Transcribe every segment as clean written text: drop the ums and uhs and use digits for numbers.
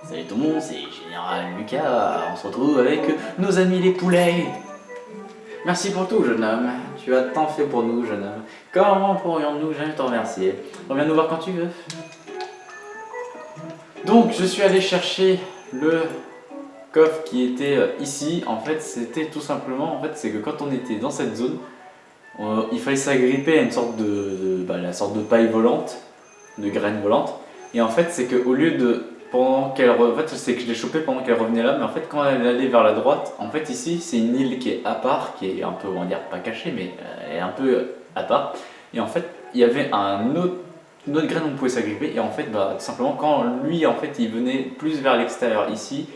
Salut tout le monde, c'est Général Lucas. On se retrouve avec nos amis les poulets. Merci pour tout, jeune homme. Tu as tant fait pour nous, jeune homme. Comment pourrions-nous jamais te remercier? Reviens nous voir quand tu veux. Donc, je suis allé chercher le coffre qui était ici. En fait, c'était tout simplement, c'est que quand on était dans cette zone, il fallait s'agripper à une sorte la sorte de paille volante, de graines volantes. Et en fait, c'est qu'au lieu de c'est que je l'ai chopé pendant qu'elle revenait là, mais en fait, quand elle allait vers la droite, en fait, ici, c'est une île qui est à part, qui est un peu, on va dire, pas cachée, mais elle est un peu à part. Et en fait, il y avait une autre graine où on pouvait s'agripper, et en fait, tout simplement, quand lui, en fait, il venait plus vers l'extérieur ici,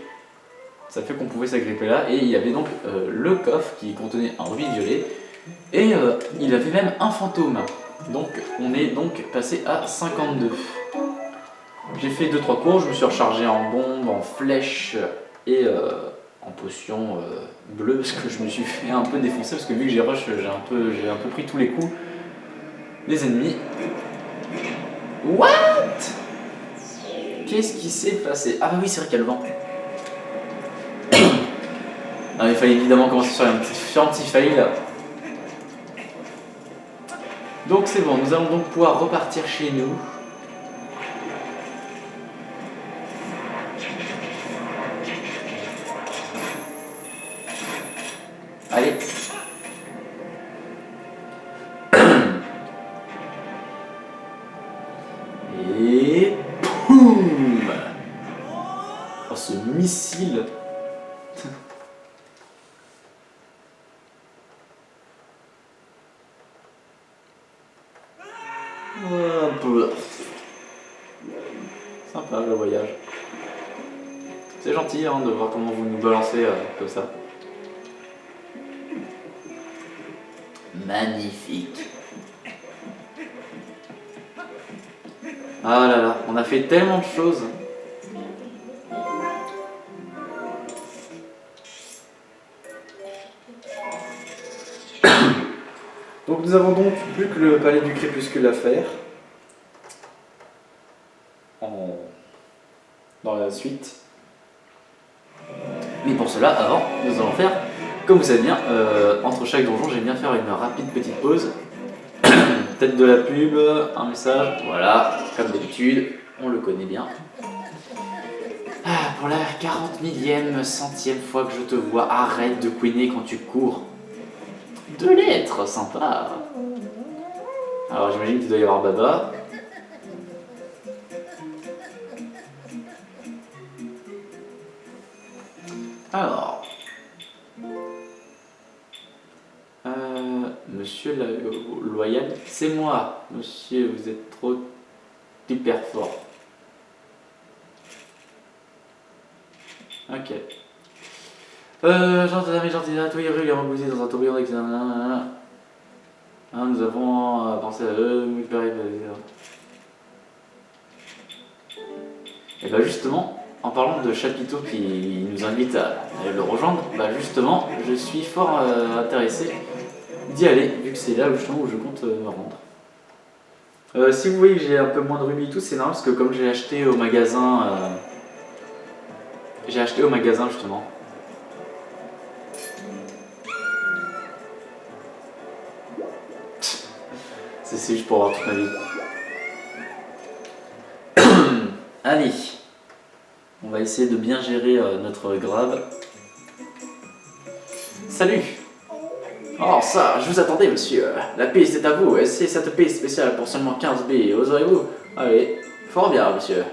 ça fait qu'on pouvait s'agripper là, et il y avait donc le coffre qui contenait un rubis violet, et il avait même un fantôme. Donc, on est donc passé à 52. J'ai fait 2-3 cours, je me suis rechargé en bombes, en flèches et en potions bleues parce que je me suis fait un peu défoncer parce que vu que j'ai rush, j'ai un peu pris tous les coups des ennemis. What? Qu'est-ce qui s'est passé? Ah bah oui, c'est vrai qu'il y a le vent. Ah, il fallait évidemment commencer sur un petit fail. Donc c'est bon, nous allons donc pouvoir repartir chez nous. Allez. Et boum. Oh, ce missile. Sympa le voyage. C'est gentil hein, de voir comment vous nous balancez comme ça. Magnifique. Ah là là, on a fait tellement de choses. Donc nous avons donc plus que le palais du crépuscule à faire. Dans la suite. Mais pour cela, avant, nous allons faire, comme vous savez bien, entre chaque donjon, j'aime bien faire une rapide petite pause. Peut-être de la pub, un message, voilà, comme d'habitude, on le connaît bien. Ah, pour la 40 millième, centième fois que je te vois, arrête de couiner quand tu cours. 2 lettres, sympa. Alors j'imagine qu'il doit y avoir Baba. Alors, monsieur loyal, c'est moi. Monsieur, vous êtes trop hyper fort. Ok. Gentil, oui, régulièrement bousillé dans un tourbillon avec nous avons pensé à eux, et bah justement, en parlant de chapiteau qui nous invite à aller le rejoindre, bah justement, je suis fort intéressé d'y aller, vu que c'est là où je compte me rendre. Si vous voyez que j'ai un peu moins de rubis et tout, c'est normal parce que comme j'ai acheté au magasin justement. C'est juste pour avoir toute ma vie. Allez, on va essayer de bien gérer notre grave. Salut! Oh ça, je vous attendais monsieur. La piste est à vous. Essayez cette piste spéciale pour seulement 15 billes. Oserez-vous? Allez, fort bien monsieur.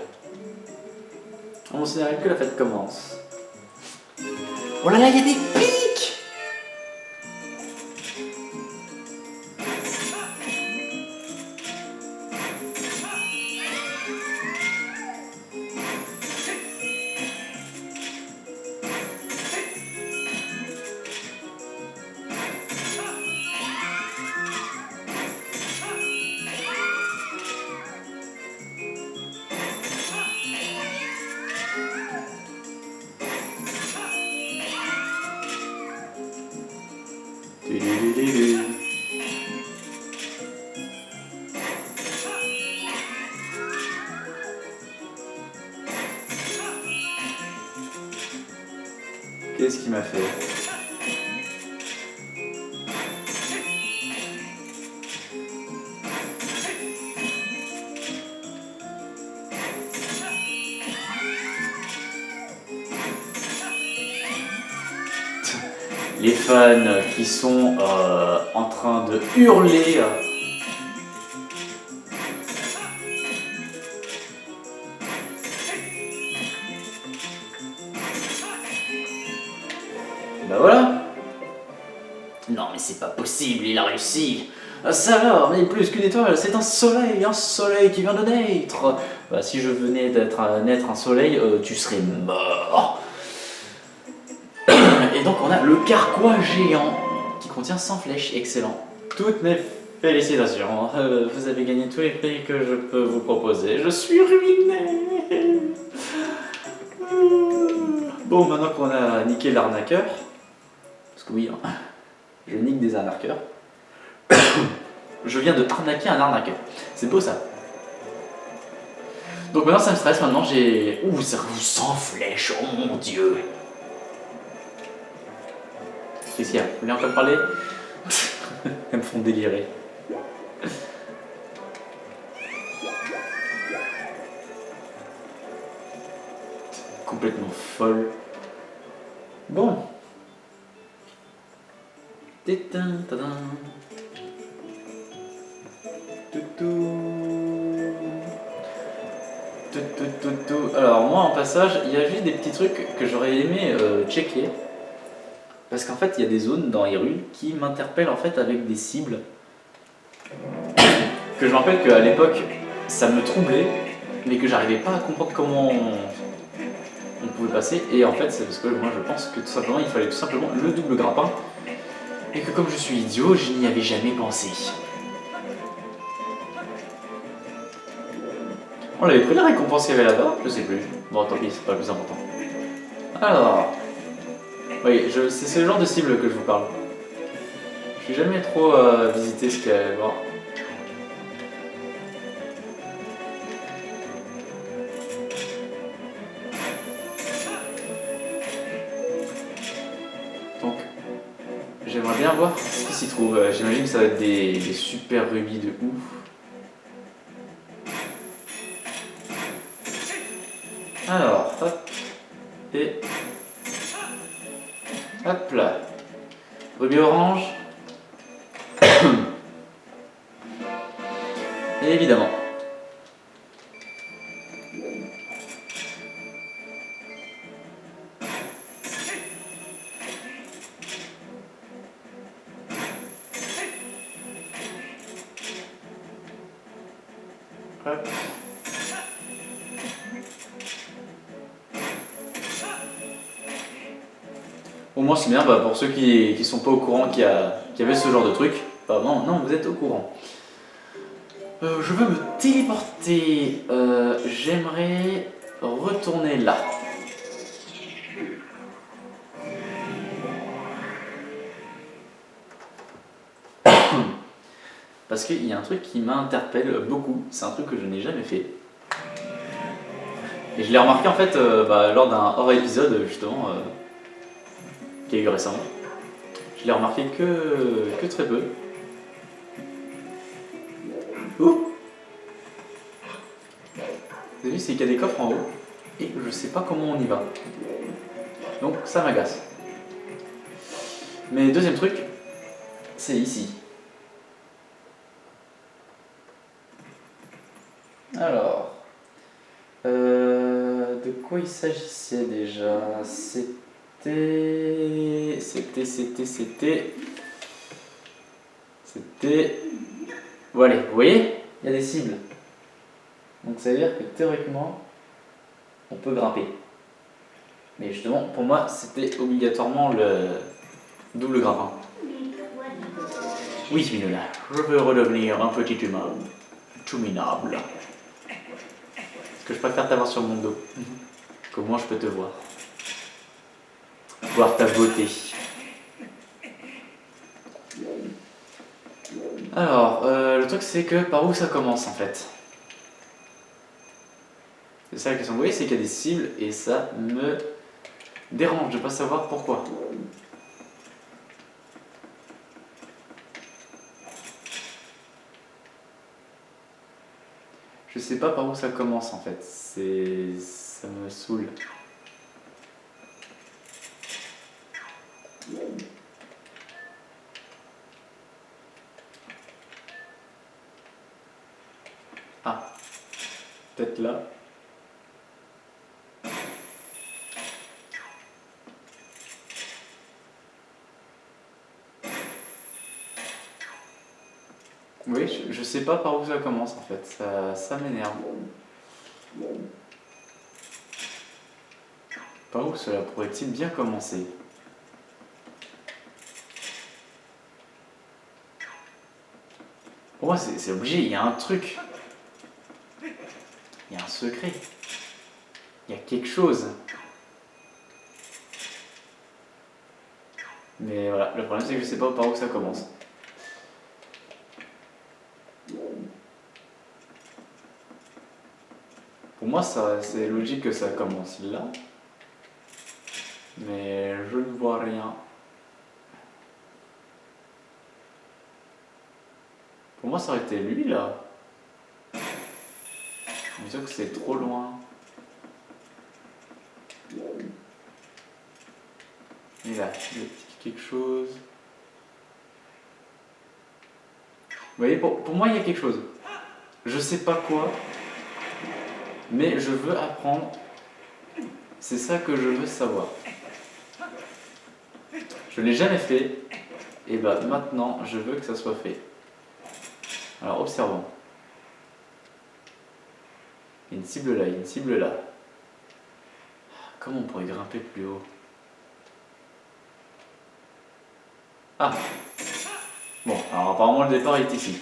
On considère que la fête commence. Oh là là, il y a des pics! Qu'est-ce qu'il m'a fait? Les fans qui sont en train de hurler. Bah voilà. Non mais c'est pas possible, il a réussi. Ça alors, mais plus qu'une étoile, c'est un soleil qui vient de naître. Bah si je venais naître un soleil, tu serais mort. Et donc on a le carquois géant qui contient 100 flèches, excellent. Toutes mes félicitations, vous avez gagné tous les prix que je peux vous proposer. Je suis ruiné. Bon, maintenant qu'on a niqué l'arnaqueur, parce que oui, hein, je nique des arnaqueurs, je viens de arnaquer un arnaqueur. C'est beau ça. Donc maintenant ça me stresse, maintenant j'ai... Ouh, ça vous 100 flèches, oh mon dieu. Qu'est-ce qu'il y a? Vous voulez encore parler? Elles me font délirer. Complètement folle. Bon. Tétin, tadin. Alors moi en passage, il y a juste des petits trucs que j'aurais aimé checker. Parce qu'en fait il y a des zones dans Hyrule qui m'interpellent en fait avec des cibles. Que je me rappelle qu'à l'époque ça me troublait, mais que j'arrivais pas à comprendre comment on pouvait passer. Et en fait c'est parce que moi je pense que tout simplement il fallait tout simplement le double grappin. Et que comme je suis idiot, je n'y avais jamais pensé. On avait pris la récompense qu'il y avait là-bas? Je sais plus. Bon, tant pis, c'est pas le plus important. Alors... Oui, c'est ce genre de cible que je vous parle. Je n'ai jamais trop visité ce qu'il y a à voir. Donc, j'aimerais bien voir ce qui s'y trouve. J'imagine que ça va être des super rubis de ouf. Alors, hop, et hop là, rubis orange, et évidemment. Hop. Au moins c'est bien, bah, pour ceux qui sont pas au courant qu'il y avait ce genre de truc. Bah non, vous êtes au courant. Je veux me téléporter. J'aimerais retourner là. Parce qu'il y a un truc qui m'interpelle beaucoup. C'est un truc que je n'ai jamais fait. Et je l'ai remarqué en fait lors d'un hors épisode justement. Qui a eu récemment. Je l'ai remarqué que très peu. Ouh! Vous avez vu, c'est qu'il y a des coffres en haut et je sais pas comment on y va. Donc ça m'agace. Mais deuxième truc, c'est ici. Alors, de quoi il s'agissait déjà? C'était... Voilà, vous voyez? Il y a des cibles. Donc ça veut dire que théoriquement, on peut grimper. Mais justement, pour moi, c'était obligatoirement le double grappin. Oui, Minola, je veux redevenir un petit humain. Tout minable. Est-ce que je préfère t'avoir sur mon dos? Comment je peux te voir? Voir ta beauté. Alors, le truc c'est que par où ça commence en fait? C'est ça la question. Vous voyez, c'est qu'il y a des cibles et ça me dérange de pas savoir pourquoi. Je sais pas par où ça commence en fait. Ça me saoule. Ah, peut-être là. Oui, je sais pas par où ça commence en fait. Ça m'énerve. Par où cela pourrait-il bien commencer? Pour moi, c'est obligé, il y a un truc. Il y a un secret. Il y a quelque chose. Mais voilà, le problème c'est que je sais pas par où ça commence. Pour moi, c'est logique que ça commence là. Mais je ne vois rien. Pour moi, ça aurait été lui là. Je sûr que c'est trop loin. Et là, il y a quelque chose. Vous voyez, pour moi, il y a quelque chose. Je sais pas quoi, mais je veux apprendre. C'est ça que je veux savoir. Je l'ai jamais fait, et bah maintenant, je veux que ça soit fait. Alors, observons. Il y a une cible là, il y a une cible là. Comment on pourrait grimper plus haut? Ah! Bon, alors apparemment le départ est ici.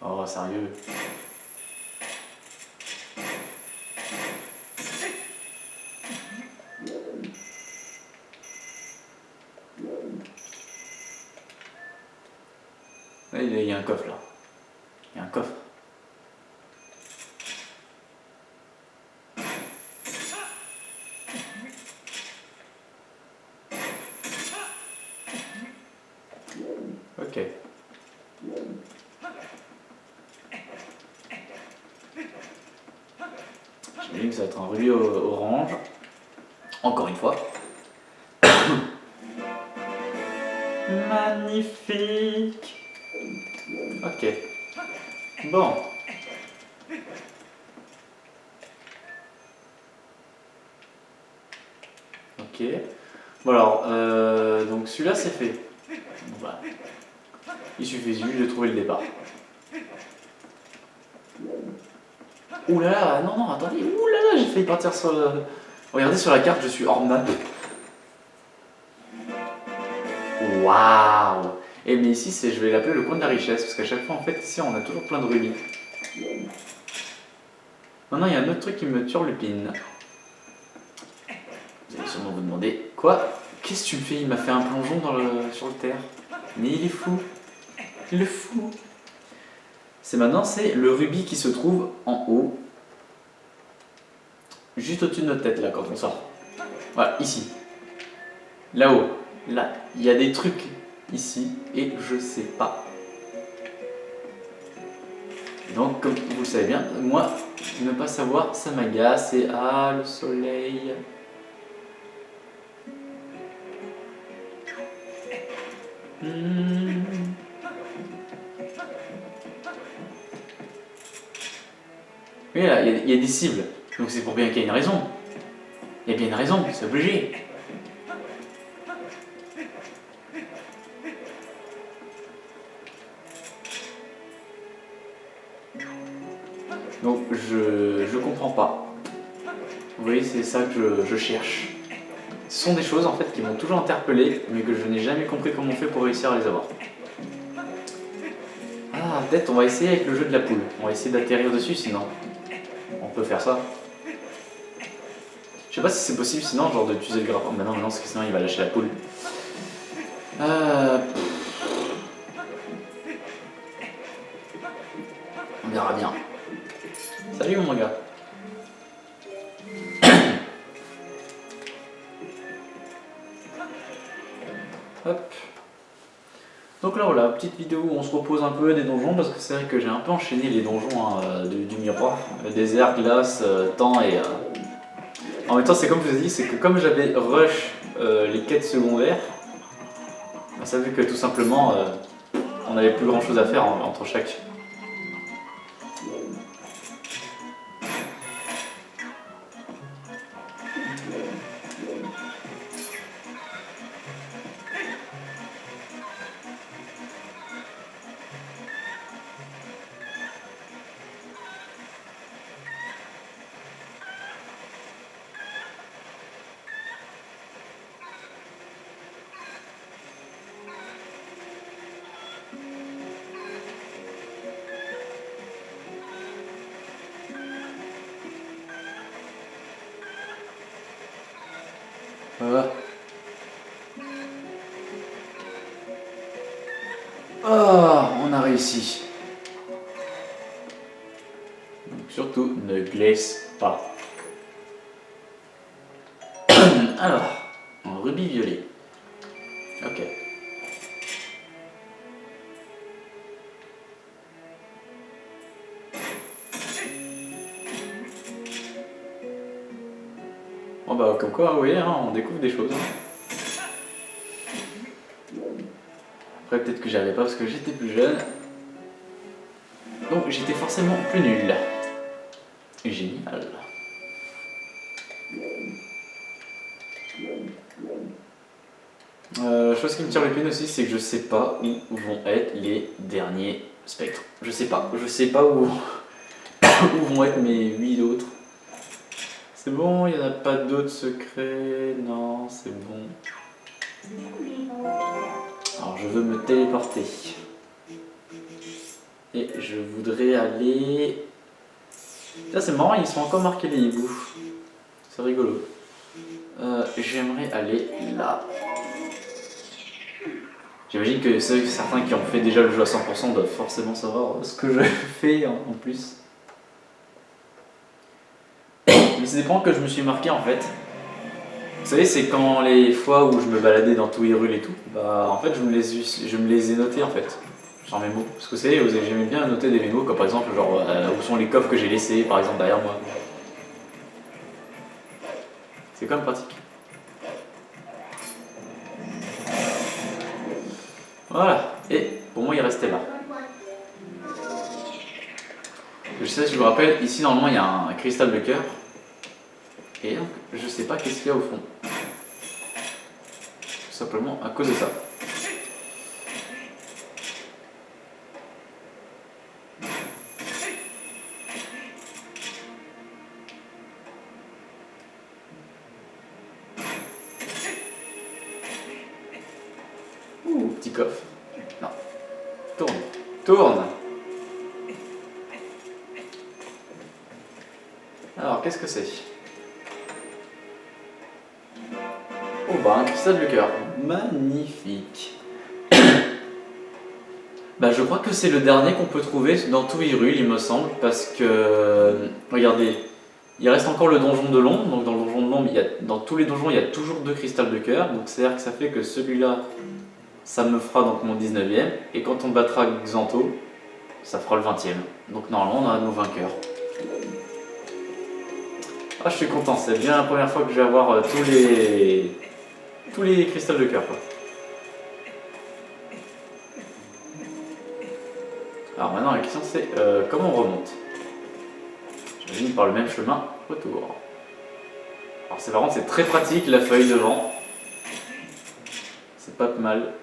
Oh, sérieux? Là, il y a un coffre là. Il y a un coffre. Ok. J'imagine que ça va être un rubis orange. Encore une fois. Magnifique. Ok. Bon. Ok. Bon alors, donc celui-là c'est fait. Bon, bah, il suffit juste de trouver le départ. Ouh là là, non, non, attendez, ouh là là, j'ai failli partir sur le... Regardez sur la carte, je suis hors map. Waouh! Et mais ici, je vais l'appeler le coin de la richesse, parce qu'à chaque fois, en fait, ici, on a toujours plein de rubis. Maintenant, il y a un autre truc qui me turlupine. Vous allez sûrement vous demander, quoi? Qu'est-ce que tu me fais? Il m'a fait un plongeon sur le terre. Mais il est fou. Il est fou. C'est maintenant, c'est le rubis qui se trouve en haut. Juste au-dessus de notre tête, là, quand on sort. Voilà, ici. Là-haut. Là, il y a des trucs ici et je sais pas. Donc, comme vous le savez bien, moi, ne pas savoir, ça m'agace. Et ah, le soleil. Oui, là, il y a des cibles. Donc c'est pour bien qu'il y ait une raison. Il y a bien une raison, c'est obligé. Donc je comprends pas. Vous voyez, c'est ça que je cherche. Ce sont des choses en fait qui m'ont toujours interpellé, mais que je n'ai jamais compris comment on fait pour réussir à les avoir. Ah, peut-être on va essayer avec le jeu de la poule. On va essayer d'atterrir dessus, sinon on peut faire ça. Je sais pas si c'est possible, sinon genre d'utiliser le grappin. Bah non, non, parce que sinon il va lâcher la poule. verra bien. Salut mon gars. Hop. Donc là voilà, petite vidéo où on se repose un peu des donjons parce que c'est vrai que j'ai un peu enchaîné les donjons hein, du miroir, désert, glace, temps et... En même temps c'est comme je vous ai dit, c'est que comme j'avais rush les quêtes secondaires, bah, ça fait que tout simplement on n'avait plus grand chose à faire entre chaque. Voilà. Oh, on a réussi. Donc surtout, ne glisse pas. Alors, un rubis violet. Ok. Bon bah comme quoi, oui, hein, on découvre des choses. Après peut-être que j'y arrivais pas parce que j'étais plus jeune. Donc j'étais forcément plus nul. Génial. Chose qui me tire l'épine aussi, c'est que je sais pas où vont être les derniers spectres. Je sais pas où, où vont être mes 8 autres. C'est bon, il n'y en a pas d'autres secrets. Non, c'est bon. Alors je veux me téléporter. Et je voudrais aller... Ça c'est marrant, ils sont encore marqués les hiboux. C'est rigolo. J'aimerais aller là. J'imagine que certains qui ont fait déjà le jeu à 100% doivent forcément savoir ce que je fais en plus. Mais c'est des points que je me suis marqué en fait. Vous savez, c'est quand les fois où je me baladais dans tout Hyrule et tout, bah en fait je me les ai notés en fait. Genre mes mots. Parce que vous savez, j'aimais bien noter des mémos, comme par exemple genre où sont les coffres que j'ai laissés par exemple derrière moi. C'est quand même pratique. Voilà, et pour moi il restait là. Je sais, je me rappelle, ici normalement il y a un cristal de cœur. Et donc, je sais pas qu'est-ce qu'il y a au fond. Tout simplement à cause de ça. Ouh, petit coffre. Non. Tourne. Tourne. Alors, qu'est-ce que c'est? Oh bah, un cristal de cœur. Magnifique. Bah, je crois que c'est le dernier qu'on peut trouver dans tout Hyrule, il me semble, parce que... Regardez, il reste encore le donjon de l'ombre, donc dans le donjon de l'ombre, dans tous les donjons, il y a toujours 2 cristals de cœur, donc c'est-à-dire que ça fait que celui-là, ça me fera donc mon 19e, et quand on battra Xanto, ça fera le 20e. Donc normalement, on a nos vainqueurs. Ah, je suis content, c'est bien la première fois que je vais avoir tous les cristals de cœur, quoi. Alors maintenant, la question c'est comment on remonte? J'imagine par le même chemin, retour. Alors c'est marrant, c'est très pratique la feuille devant. C'est pas mal.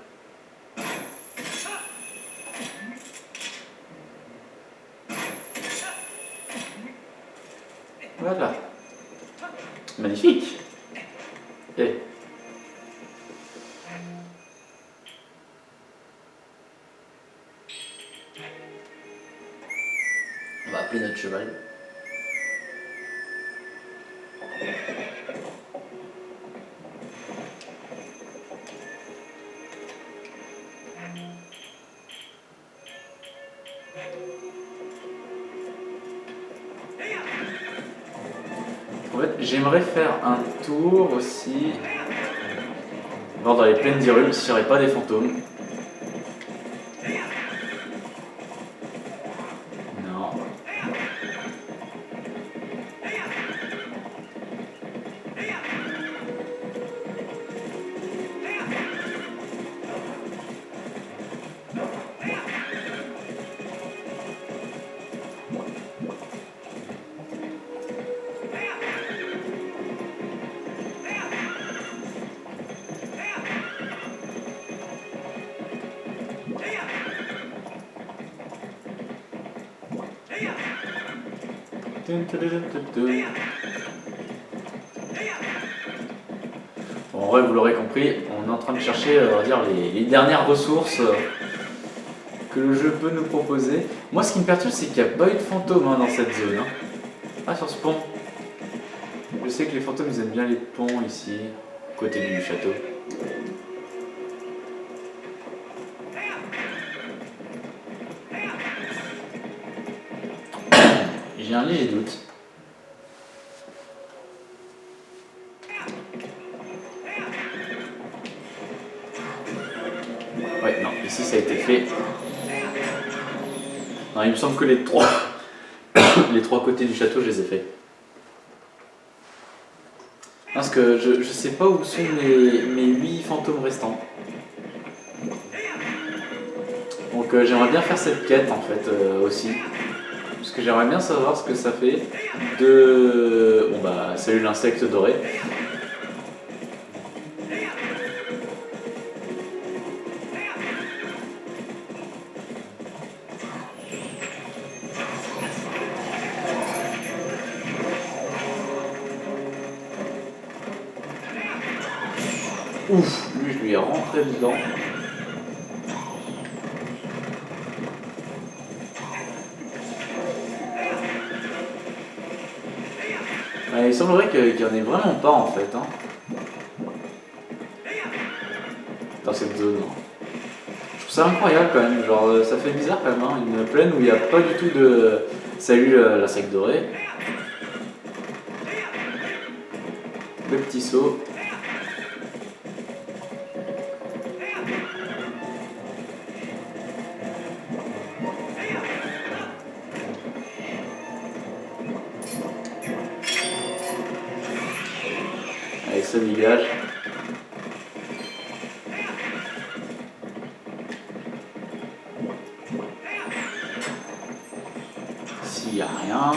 Voilà. Magnifique. Et on va appeler notre cheval. j'aimerais faire un tour aussi. Voir dans les plaines d'Hyrule s'il n'y aurait pas des fantômes. Non. Bon, en vrai, vous l'aurez compris, on est en train de chercher, on va dire, les dernières ressources que le jeu peut nous proposer. Moi, ce qui me perturbe, c'est qu'il n'y a pas eu de fantômes dans cette zone. Ah, sur ce pont. Je sais que les fantômes, ils aiment bien les ponts ici, côté du château. J'ai un léger doute. Ouais, non, ici ça a été fait. Non, il me semble que les trois, les trois côtés du château, je les ai faits. Parce que je sais pas où sont mes 8 fantômes restants. Donc j'aimerais bien faire cette quête en fait aussi. Parce que j'aimerais bien savoir ce que ça fait de... Bon bah, salut l'insecte doré. Ouf, lui je lui ai rentré dedans. Ouais, il semblerait qu'il n'y en ait vraiment pas en fait. Dans cette zone. Je trouve ça incroyable quand même, genre ça fait bizarre quand même, une plaine où il n'y a pas du tout de... Salut l'insecte doré. Le petit saut. Avec ce dégage. S'il n'y a rien.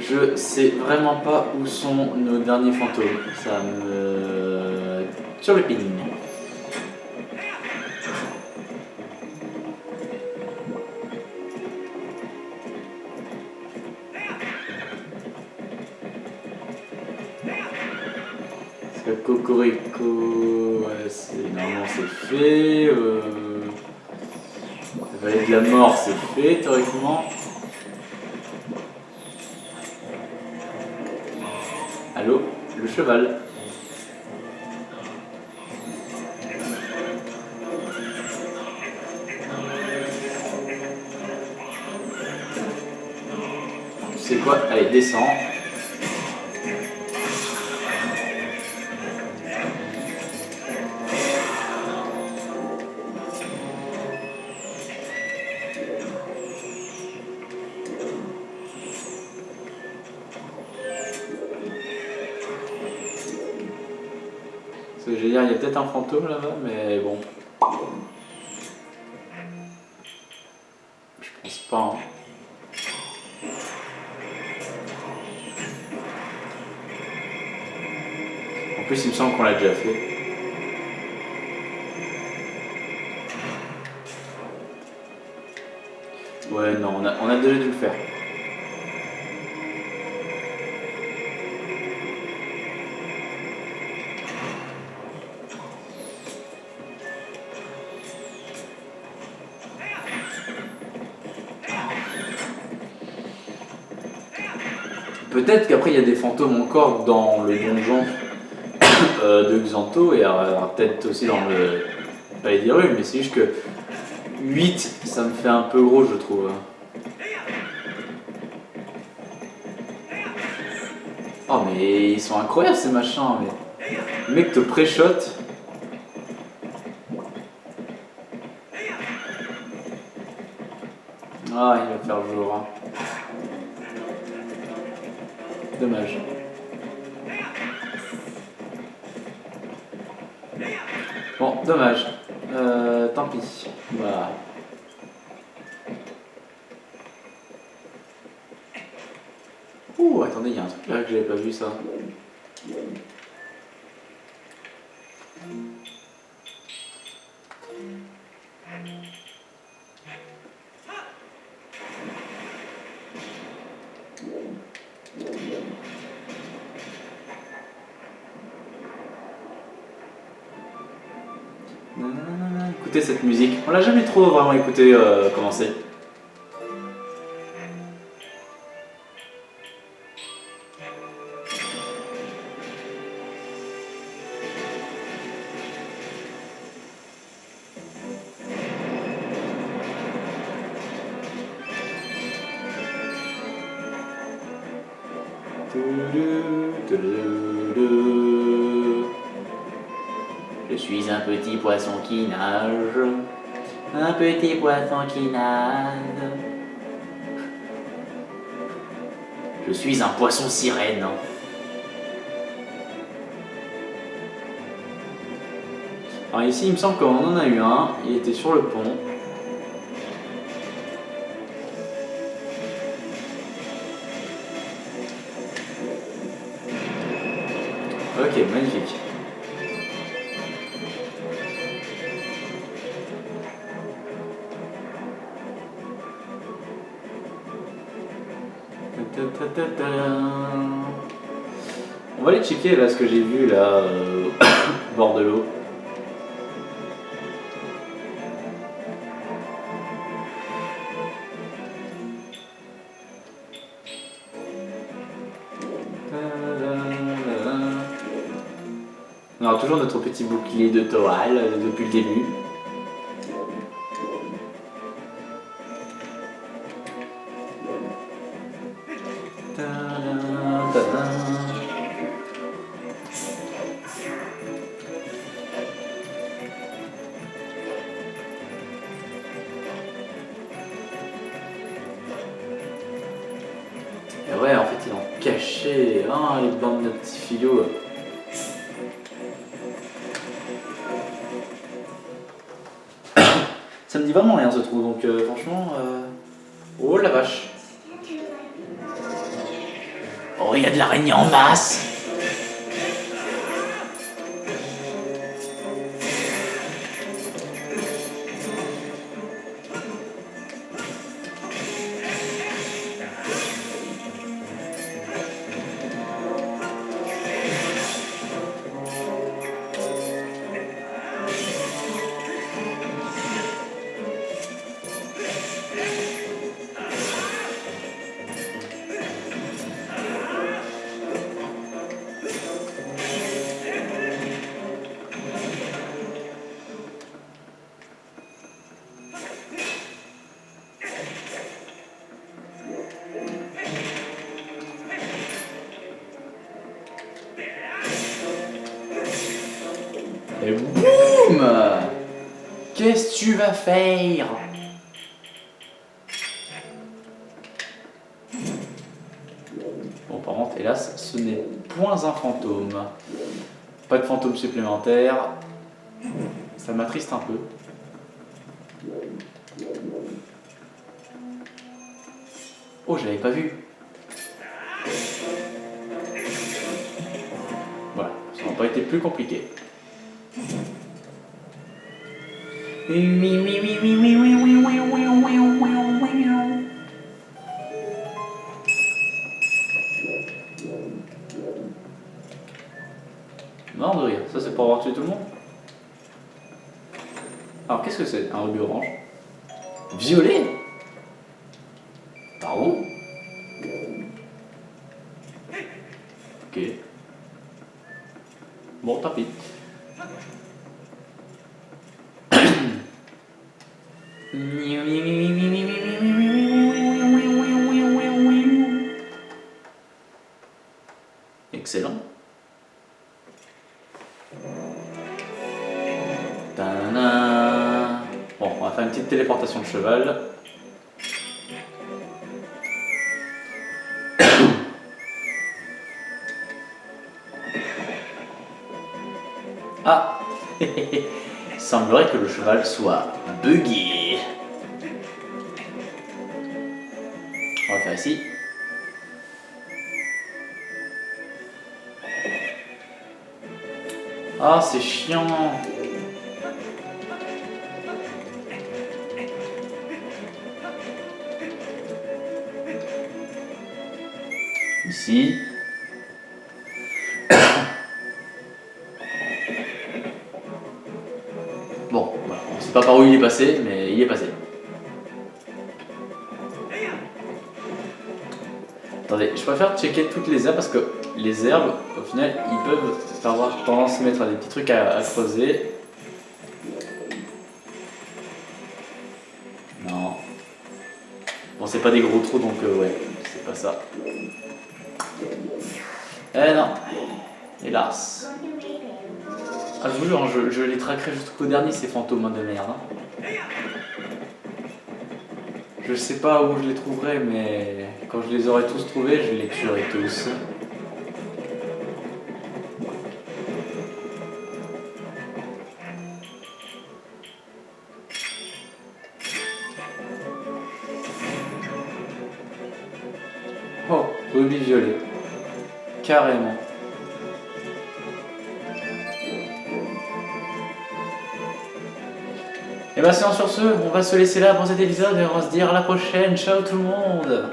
Je sais vraiment pas où sont nos derniers fantômes. Ça me turlupine. Parce que Cocorico, ouais, normalement c'est fait. La vallée de la mort c'est fait théoriquement. Allô, le cheval. Tu sais quoi? Allez, descends. Parce que je veux dire, il y a peut-être un fantôme là-bas, mais bon. Je pense pas. En plus, il me semble qu'on l'a déjà fait. Ouais, non, on a déjà dû le faire. Peut-être qu'après il y a des fantômes encore dans le donjon de Xanto et peut-être aussi dans le palais d'Hyrule, mais c'est juste que 8 ça me fait un peu gros je trouve. mais ils sont incroyables ces machins, mais le mec te pré-shot. Ah, il va faire le jour. Hein. Dommage. Bon, dommage. Tant pis. Voilà. Ouh, attendez, il y a un truc là que j'avais pas vu ça. Écoutez cette musique. On l'a jamais trop vraiment écouté commencer. Je suis un petit poisson qui nage, un petit poisson qui nage. Je suis un poisson sirène. Alors ici, il me semble qu'on en a eu un, il était sur le pont. Ok, magnifique. On va aller checker là ce que j'ai vu là au bord de l'eau. On aura toujours notre petit bouclier de toile depuis le début. Et ouais, en fait, ils ont caché les bandes de petits filous. Ça me dit vraiment rien ce trou, donc franchement... Oh la vache. Oh, il y a de l'araignée en masse. Et boum! Qu'est-ce que tu vas faire? Bon, par contre, hélas, ce n'est point un fantôme. Pas de fantôme supplémentaire. Ça m'attriste un peu. Oh, je l'avais pas vu. Voilà, ça n'a pas été plus compliqué. Mort de rire, ça c'est pour avoir tué tout le monde. Alors qu'est-ce que c'est? Un rubis orange? Violet? Par où? Ok. Bon, tant pis. faire une petite téléportation de cheval. Ah. Il semblerait que le cheval soit buggé. On va le faire ici. Ah, c'est chiant. Ici. Bon, voilà. On ne sait pas par où il est passé, mais il est passé. Attendez, je préfère checker toutes les herbes parce que les herbes, au final, ils peuvent avoir tendance à mettre des petits trucs à creuser. Non. Bon, c'est pas des gros trous donc ouais, c'est pas ça. Eh non, hélas. Ah, je vous jure, je les traquerai jusqu'au dernier ces fantômes de merde. Hein. Je sais pas où je les trouverai, mais quand je les aurai tous trouvés, je les tuerai tous. Oh, rubis violet. Carrément. Et bah sinon sur ce, on va se laisser là pour cet épisode et on va se dire à la prochaine. Ciao tout le monde!